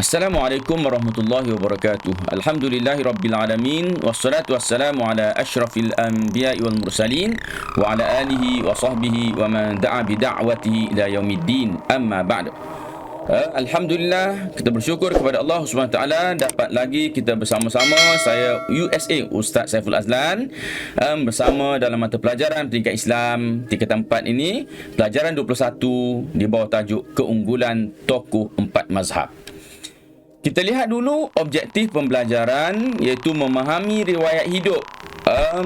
Assalamualaikum warahmatullahi wabarakatuh. Alhamdulillahi rabbil alamin. Wassalatu wassalamu ala asyrafil anbiya'i wal mursalin wa ala alihi wa sahbihi wa man da'a bi da'watihi ila yaumiddin. Amma ba'd. Alhamdulillah, kita bersyukur kepada Allah SWT dapat lagi kita bersama-sama, saya USA Ustaz Saiful Azlan, bersama dalam mata pelajaran Pendidikan Islam tingkatan 4 ini, pelajaran 21 di bawah tajuk Keunggulan Tokoh Empat Mazhab. Kita lihat dulu objektif pembelajaran, iaitu memahami riwayat hidup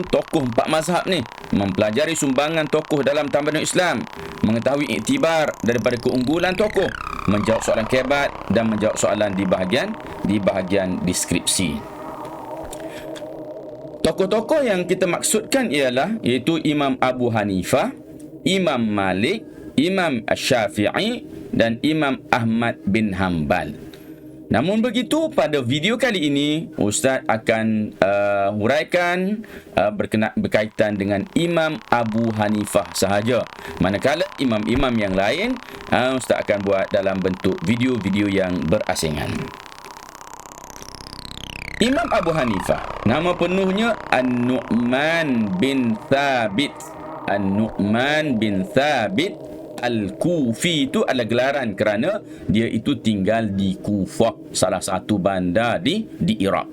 tokoh empat mazhab ni, mempelajari sumbangan tokoh dalam tamadun Islam, mengetahui iktibar daripada keunggulan tokoh, menjawab soalan kebat dan menjawab soalan di bahagian deskripsi. Tokoh-tokoh yang kita maksudkan iaitu Imam Abu Hanifah, Imam Malik, Imam Asy-Syafi'i dan Imam Ahmad bin Hanbal. Namun begitu, pada video kali ini Ustaz akan huraikan berkaitan dengan Imam Abu Hanifah sahaja. Manakala imam-imam yang lain Ustaz akan buat dalam bentuk video-video yang berasingan. Imam Abu Hanifah, nama penuhnya An-Nu'man bin Thabit. An-Nu'man bin Thabit Al-Kufi itu adalah gelaran kerana dia itu tinggal di Kufah, salah satu bandar di Iraq.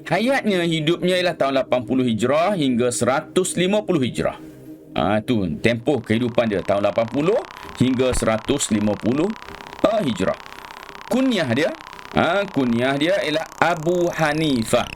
Hayatnya, hidupnya ialah tahun 80 Hijrah hingga 150 Hijrah. Itu tempoh kehidupan dia, tahun 80 hingga 150 Hijrah. Kunyah dia ialah Abu Hanifah.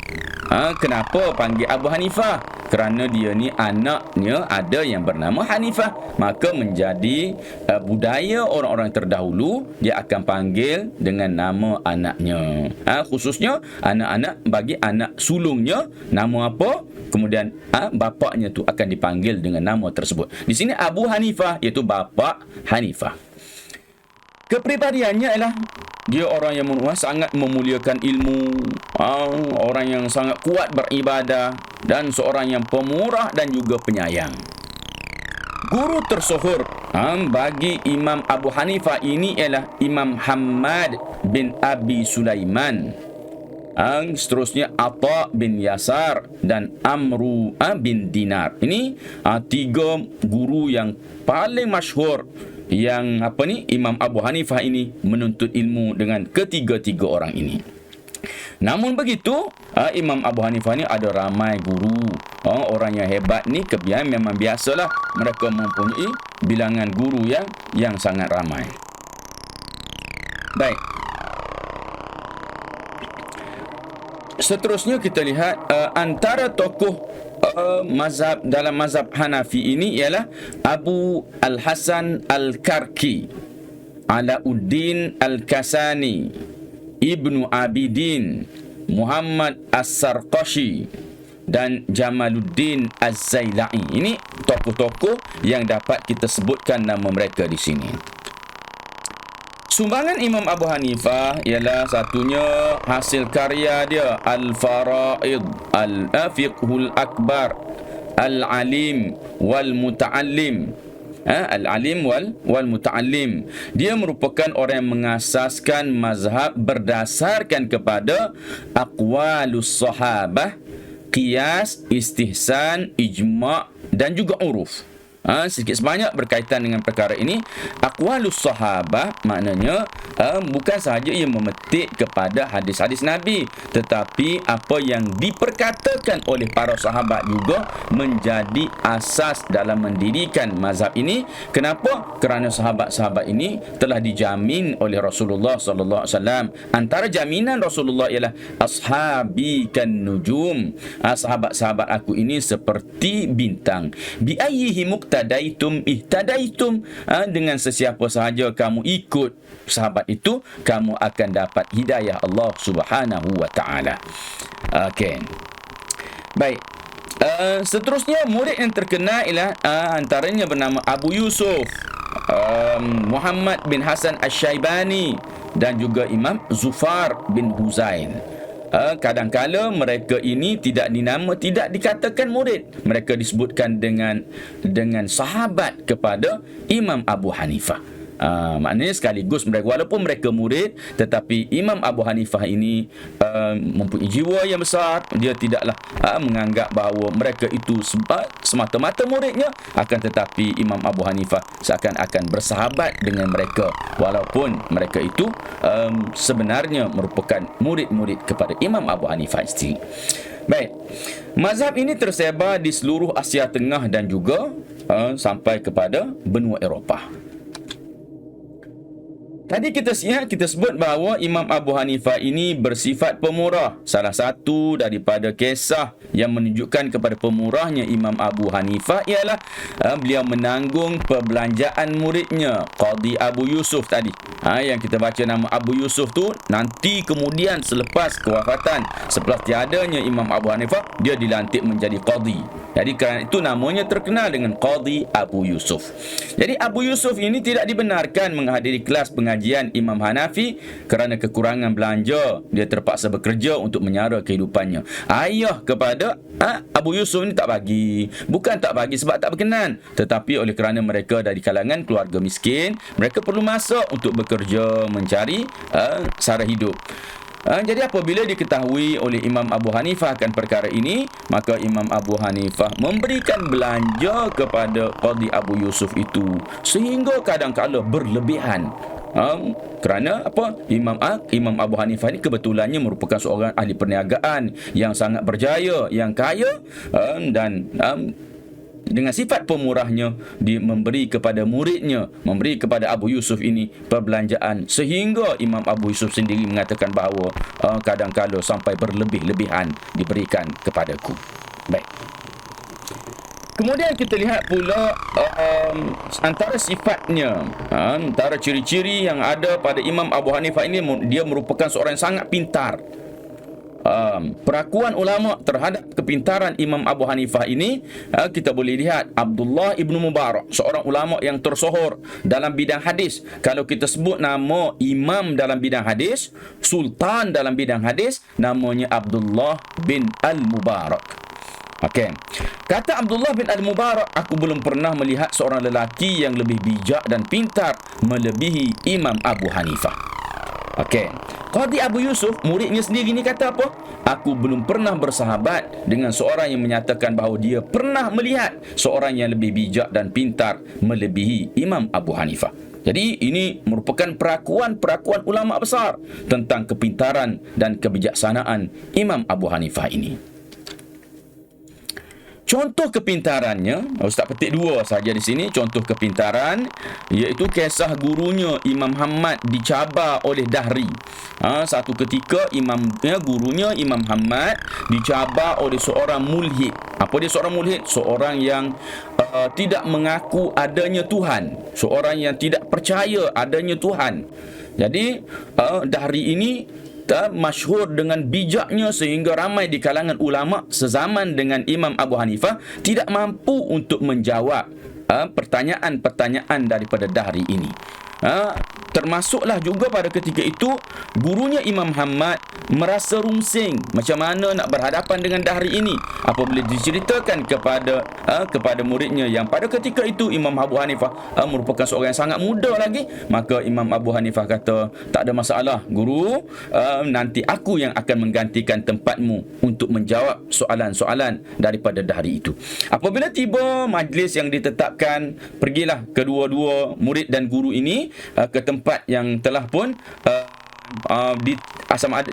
Kenapa panggil Abu Hanifah? Kerana dia ni anaknya ada yang bernama Hanifah, maka menjadi budaya orang-orang terdahulu, dia akan panggil dengan nama anaknya. Khususnya anak-anak bagi anak sulungnya nama apa, kemudian bapaknya tu akan dipanggil dengan nama tersebut. Di sini Abu Hanifah iaitu bapa Hanifah. Kepribadiannya ialah dia orang yang sangat memuliakan ilmu, orang yang sangat kuat beribadah dan seorang yang pemurah dan juga penyayang. Guru tersohor bagi Imam Abu Hanifah ini ialah Imam Hammad bin Abi Sulaiman. Seterusnya Atha bin Yasar dan Amru bin Dinar. Ini tiga guru yang paling masyhur yang Imam Abu Hanifah ini menuntut ilmu dengan ketiga-tiga orang ini. Namun begitu, Imam Abu Hanifah ni ada ramai guru. Orang yang hebat ni memang biasalah mereka mempunyai bilangan guru yang sangat ramai. Baik. Seterusnya kita lihat antara tokoh mazhab dalam mazhab Hanafi ini ialah Abu Al-Hasan Al-Karki, Alauddin Al-Kasani, Ibnu Abidin, Muhammad As-Sarqashi dan Jamaluddin Az-Zailai. Ini tokoh-tokoh yang dapat kita sebutkan nama mereka di sini. Sumbangan Imam Abu Hanifah ialah satunya hasil karya dia Al-Fara'id, Al-Fiqhul Akbar, Al-Alim wal Muta'allim. Al-Alim wal Muta'allim. Dia merupakan orang yang mengasaskan mazhab berdasarkan kepada aqwalus sahabah, qiyas, istihsan, ijma' dan juga uruf. Sedikit sebanyak berkaitan dengan perkara ini. Aqwalus sahabah maknanya bukan sahaja ia memetik kepada hadis-hadis Nabi, tetapi apa yang diperkatakan oleh para sahabat juga menjadi asas dalam mendirikan mazhab ini. Kenapa? Kerana sahabat-sahabat ini telah dijamin oleh Rasulullah sallallahu alaihi wasallam. Antara jaminan Rasulullah ialah ashabi kan nujum. Sahabat-sahabat aku ini seperti bintang. Bi ayyihi ihtadaitum dengan sesiapa sahaja kamu ikut sahabat itu, kamu akan dapat hidayah Allah Subhanahu wa taala. Okey. Baik. Seterusnya murid yang terkenal ialah antaranya bernama Abu Yusuf, Muhammad bin Hasan Asy-Syaibani dan juga Imam Zufar bin Huzail. Kadang-kala mereka ini tidak dikatakan murid, mereka disebutkan dengan sahabat kepada Imam Abu Hanifah. Maknanya sekaligus mereka, walaupun mereka murid, tetapi Imam Abu Hanifah ini mempunyai jiwa yang besar. Dia tidaklah menganggap bahawa mereka itu semata-mata muridnya, akan tetapi Imam Abu Hanifah seakan-akan bersahabat dengan mereka, walaupun mereka itu sebenarnya merupakan murid-murid kepada Imam Abu Hanifah sendiri. Baik, mazhab ini tersebar di seluruh Asia Tengah dan juga sampai kepada benua Eropah. Tadi kita sebut bahawa Imam Abu Hanifah ini bersifat pemurah. Salah satu daripada kisah yang menunjukkan kepada pemurahnya Imam Abu Hanifah ialah beliau menanggung perbelanjaan muridnya, Qadhi Abu Yusuf tadi. Yang kita baca nama Abu Yusuf tu, nanti kemudian selepas kewafatan, selepas tiadanya Imam Abu Hanifah, dia dilantik menjadi Qadhi. Jadi kerana itu namanya terkenal dengan Qadhi Abu Yusuf. Jadi Abu Yusuf ini tidak dibenarkan menghadiri kelas pengajian Imam Hanafi kerana kekurangan belanja. Dia terpaksa bekerja untuk menyara kehidupannya. Ayah kepada Abu Yusuf ini tak bagi. Bukan tak bagi sebab tak berkenan, tetapi oleh kerana mereka dari kalangan keluarga miskin, mereka perlu masa untuk bekerja mencari sara hidup. Jadi apabila diketahui oleh Imam Abu Hanifah akan perkara ini, maka Imam Abu Hanifah memberikan belanja kepada Qadhi Abu Yusuf itu sehingga kadang-kadang berlebihan. Kerana apa? Imam Abu Hanifah ini kebetulannya merupakan seorang ahli perniagaan yang sangat berjaya, yang kaya, dan dengan sifat pemurahnya, dia memberi kepada muridnya, memberi kepada Abu Yusuf ini perbelanjaan, sehingga Imam Abu Yusuf sendiri mengatakan bahawa kadang-kadang sampai berlebih-lebihan diberikan kepadaku. Baik. Kemudian kita lihat pula antara sifatnya, antara ciri-ciri yang ada pada Imam Abu Hanifah ini, dia merupakan seorang yang sangat pintar. Perakuan ulama terhadap kepintaran Imam Abu Hanifah ini, kita boleh lihat Abdullah ibnu Mubarak, seorang ulama yang tersohor dalam bidang hadis. Kalau kita sebut nama imam dalam bidang hadis, sultan dalam bidang hadis, namanya Abdullah bin Al-Mubarak. Okey. Kata Abdullah bin Al-Mubarak, aku belum pernah melihat seorang lelaki yang lebih bijak dan pintar melebihi Imam Abu Hanifah. Okey. Qadhi Abu Yusuf, muridnya sendiri ni kata apa? Aku belum pernah bersahabat dengan seorang yang menyatakan bahawa dia pernah melihat seorang yang lebih bijak dan pintar melebihi Imam Abu Hanifah. Jadi ini merupakan perakuan ulama besar tentang kepintaran dan kebijaksanaan Imam Abu Hanifah ini. Contoh kepintarannya, Ustaz petik dua saja di sini. Contoh kepintaran iaitu kisah gurunya Imam Hamad dicabar oleh Dahri. Satu ketika gurunya Imam Hamad dicabar oleh seorang mulhid. Apa dia seorang mulhid? Seorang yang tidak mengaku adanya Tuhan, seorang yang tidak percaya adanya Tuhan. Jadi Dahri ini masyhur dengan bijaknya sehingga ramai di kalangan ulama sezaman dengan Imam Abu Hanifah tidak mampu untuk menjawab pertanyaan-pertanyaan daripada Dahri ini. Termasuklah juga pada ketika itu gurunya Imam Hamad merasa rungsing macam mana nak berhadapan dengan Dahri ini apabila diceritakan kepada muridnya yang pada ketika itu Imam Abu Hanifah merupakan seorang yang sangat muda lagi. Maka Imam Abu Hanifah kata, tak ada masalah guru, nanti aku yang akan menggantikan tempatmu untuk menjawab soalan-soalan daripada Dahri itu. Apabila tiba majlis yang ditetapkan, pergilah kedua-dua murid dan guru ini ke tempat yang telah pun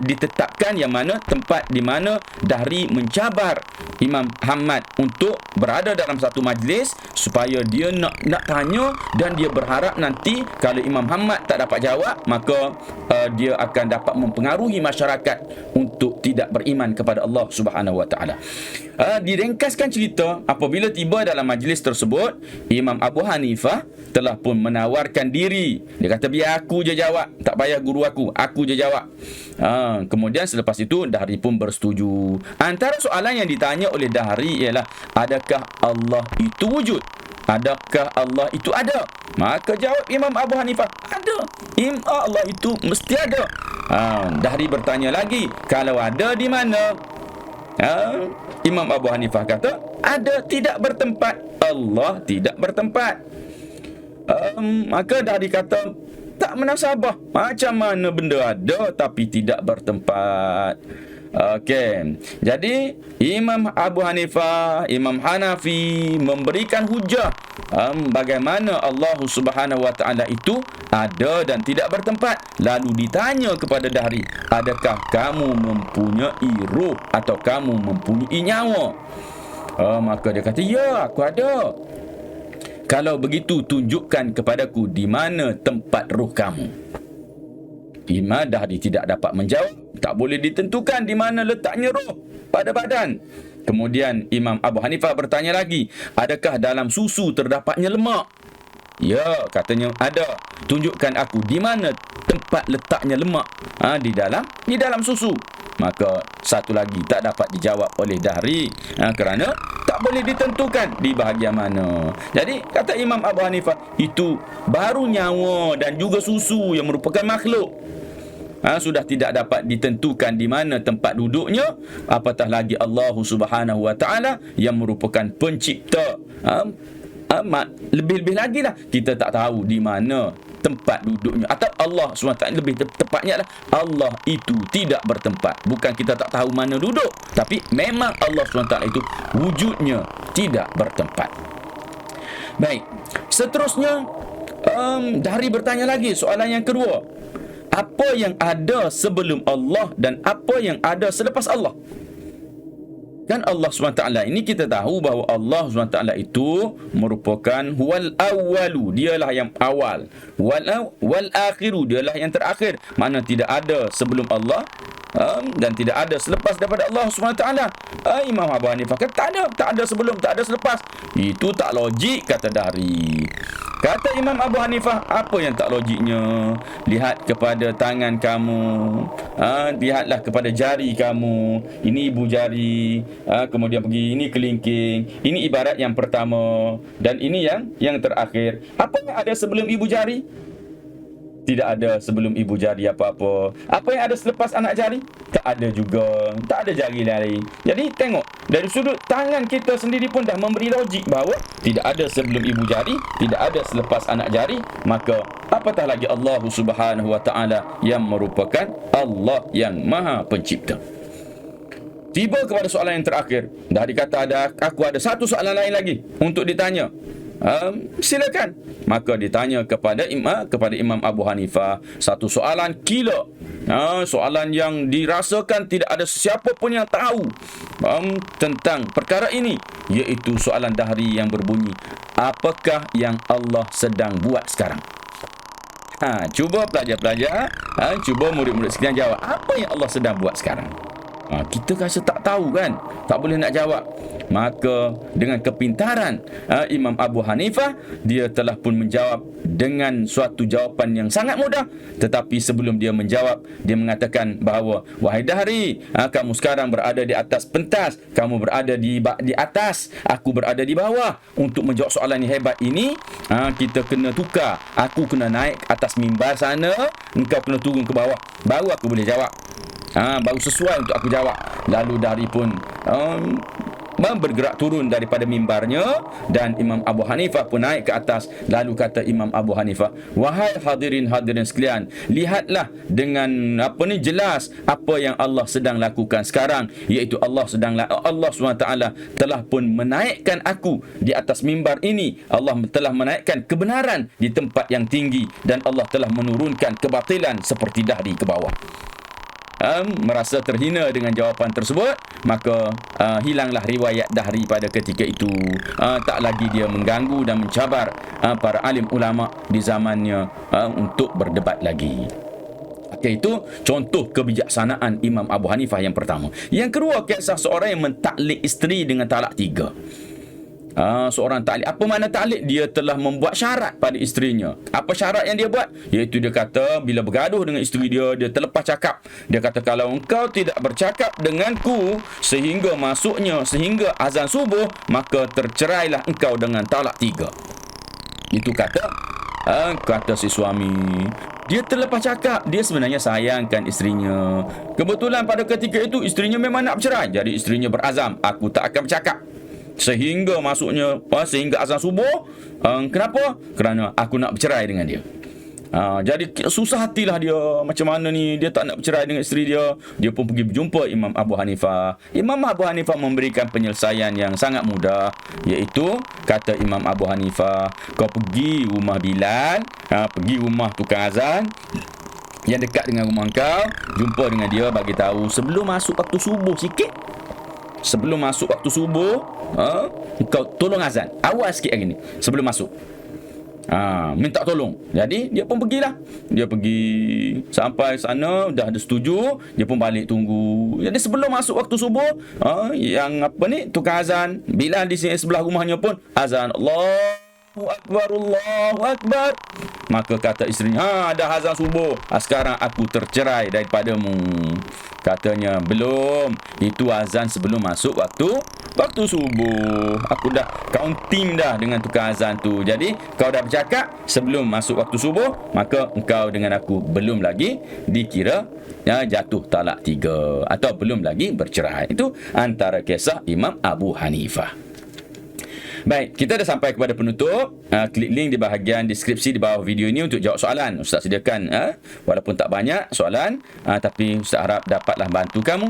ditetapkan, yang mana tempat di mana Dahri mencabar Imam Hamad untuk berada dalam satu majlis supaya dia nak tanya, dan dia berharap nanti kalau Imam Hamad tak dapat jawab, maka dia akan dapat mempengaruhi masyarakat untuk tidak beriman kepada Allah Subhanahu Wa Taala. Diringkaskan cerita, apabila tiba dalam majlis tersebut, Imam Abu Hanifah telah pun menawarkan diri. Dia kata, biar aku je jawab, tak payah guru aku je jawab. Kemudian selepas itu Dahri pun bersetuju. Antara soalan yang ditanya oleh Dahri ialah, adakah Allah itu wujud? Adakah Allah itu ada? Maka jawab Imam Abu Hanifah, ada. Allah itu mesti ada. Dahri bertanya lagi, kalau ada di mana? Imam Abu Hanifah kata, ada, tidak bertempat. Allah tidak bertempat. Maka dah dikata tak menasabah. Macam mana benda ada tapi tidak bertempat. Okey. Jadi Imam Abu Hanifah, Imam Hanafi memberikan hujah bagaimana Allah Subhanahu Wa Taala itu ada dan tidak bertempat. Lalu ditanya kepada Dahri, adakah kamu mempunyai ruh atau kamu mempunyai nyawa? Maka dia kata, ya, aku ada. Kalau begitu tunjukkan kepadaku di mana tempat ruh kamu. Imam Dahri tidak dapat menjawab. Tak boleh ditentukan di mana letaknya roh pada badan. Kemudian Imam Abu Hanifah bertanya lagi, adakah dalam susu terdapatnya lemak? Ya, katanya ada. Tunjukkan aku di mana tempat letaknya lemak di dalam susu. Maka satu lagi tak dapat dijawab oleh Dahri kerana tak boleh ditentukan di bahagian mana. Jadi kata Imam Abu Hanifah, itu baru nyawa dan juga susu yang merupakan makhluk. Sudah tidak dapat ditentukan di mana tempat duduknya, apatah lagi Allah Subhanahu Wa Taala yang merupakan pencipta. Lebih-lebih lagi lah, kita tak tahu di mana tempat duduknya, atau Allah SWT, lebih tepatnya lah, Allah itu tidak bertempat. Bukan kita tak tahu mana duduk, tapi memang Allah SWT itu wujudnya tidak bertempat. Baik, seterusnya Dahri bertanya lagi soalan yang kedua, apa yang ada sebelum Allah dan apa yang ada selepas Allah? Kan Allah SWT ini kita tahu bahawa Allah SWT itu merupakan huwal awwalu, dialah yang awal, wal akhiru, dialah yang terakhir. Mana tidak ada sebelum Allah dan tidak ada selepas daripada Allah SWT. Imam Abu Hanifah kata tak ada sebelum, tak ada selepas. Itu tak logik, kata Dahri. Kata Imam Abu Hanifah, apa yang tak logiknya? Lihat kepada tangan kamu, lihatlah kepada jari kamu. Ini ibu jari, kemudian pergi, ini kelingking. Ini ibarat yang pertama dan ini yang terakhir. Apa yang ada sebelum ibu jari? Tidak ada sebelum ibu jari apa-apa. Apa yang ada selepas anak jari? Tak ada juga. Tak ada jari lain. Jadi tengok, dari sudut tangan kita sendiri pun dah memberi logik bahawa tidak ada sebelum ibu jari, tidak ada selepas anak jari. Maka apatah lagi Allah Subhanahu Wa Taala yang merupakan Allah yang Maha Pencipta. Tiba kepada soalan yang terakhir. Dah dikata aku ada satu soalan lain lagi untuk ditanya. Silakan. Maka ditanya kepada Imam Abu Hanifah satu soalan kila, soalan yang dirasakan tidak ada sesiapa pun yang tahu tentang perkara ini, iaitu soalan Dahri yang berbunyi, apakah yang Allah sedang buat sekarang? Cuba pelajar-pelajar, cuba murid-murid sekalian jawab, apa yang Allah sedang buat sekarang? Kita rasa tak tahu kan, tak boleh nak jawab. Maka dengan kepintaran Imam Abu Hanifah, dia telah pun menjawab dengan suatu jawapan yang sangat mudah. Tetapi sebelum dia menjawab, dia mengatakan bahawa, wahai Dahri, kamu sekarang berada di atas pentas, kamu berada di atas, aku berada di bawah. Untuk menjawab soalan yang hebat ini, kita kena tukar. Aku kena naik ke atas mimbar sana, engkau kena turun ke bawah, baru aku boleh jawab. Baru sesuai untuk aku jawab. Lalu Dahri pun bergerak turun daripada mimbarnya dan Imam Abu Hanifah pun naik ke atas. Lalu kata Imam Abu Hanifah, wahai hadirin sekalian, lihatlah dengan jelas apa yang Allah sedang lakukan sekarang, iaitu Allah SWT telah pun menaikkan aku di atas mimbar ini. Allah telah menaikkan kebenaran di tempat yang tinggi dan Allah telah menurunkan kebatilan seperti Dahri ke bawah. Merasa terhina dengan jawapan tersebut, maka hilanglah riwayat Dahri pada ketika itu. Tak lagi dia mengganggu dan mencabar para alim ulama di zamannya untuk berdebat lagi. Okay, itu contoh kebijaksanaan Imam Abu Hanifah yang pertama. Yang kedua, kisah seorang yang mentaklik isteri dengan talak 3. Seorang taklik. Apa makna taklik? Dia telah membuat syarat pada isterinya. Apa syarat yang dia buat? Iaitu dia kata bila bergaduh dengan isteri dia, dia terlepas cakap. Dia kata, kalau engkau tidak bercakap denganku sehingga sehingga azan subuh, maka tercerailah engkau dengan talak 3. Itu kata si suami. Dia terlepas cakap. Dia sebenarnya sayangkan isterinya. Kebetulan pada ketika itu isterinya memang nak bercerai. Jadi isterinya berazam, aku tak akan bercakap. Sehingga sehingga azan subuh. Kenapa? Kerana aku nak bercerai dengan dia. Jadi susah hatilah dia. Macam mana ni, dia tak nak bercerai dengan isteri dia. Dia pun pergi berjumpa Imam Abu Hanifah. Imam Abu Hanifah memberikan penyelesaian yang sangat mudah, iaitu kata Imam Abu Hanifah, kau pergi rumah Bilal, pergi rumah tukang azan yang dekat dengan rumah kau, jumpa dengan dia, bagi tahu sebelum masuk waktu subuh sikit. Sebelum masuk waktu subuh, kau tolong azan awal sikit hari ni sebelum masuk. Minta tolong. Jadi dia pun pergilah. Dia pergi sampai sana, dah ada setuju, dia pun balik tunggu. Jadi sebelum masuk waktu subuh, yang tukang azan Bilal di sini sebelah rumahnya pun azan, Allahu Akbar, Allahu Akbar. Maka kata isterinya, dah azan subuh, sekarang aku tercerai daripadamu. Katanya, belum, itu azan sebelum masuk waktu subuh. Aku dah counting dah dengan tukang azan tu. Jadi kau dah bercakap sebelum masuk waktu subuh, maka engkau dengan aku belum lagi dikira jatuh talak 3, atau belum lagi bercerai. Itu antara kisah Imam Abu Hanifah. Baik, kita dah sampai kepada penutup. Klik link di bahagian deskripsi di bawah video ini untuk jawab soalan. Ustaz sediakan walaupun tak banyak soalan, tapi Ustaz harap dapatlah bantu kamu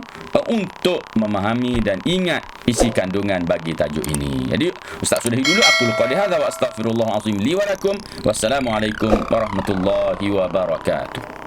untuk memahami dan ingat isi kandungan bagi tajuk ini. Jadi Ustaz sudahi dulu. Aku qali hadza wa astaghfirullahal azim li wa lakum. Wassalamualaikum warahmatullahi wabarakatuh.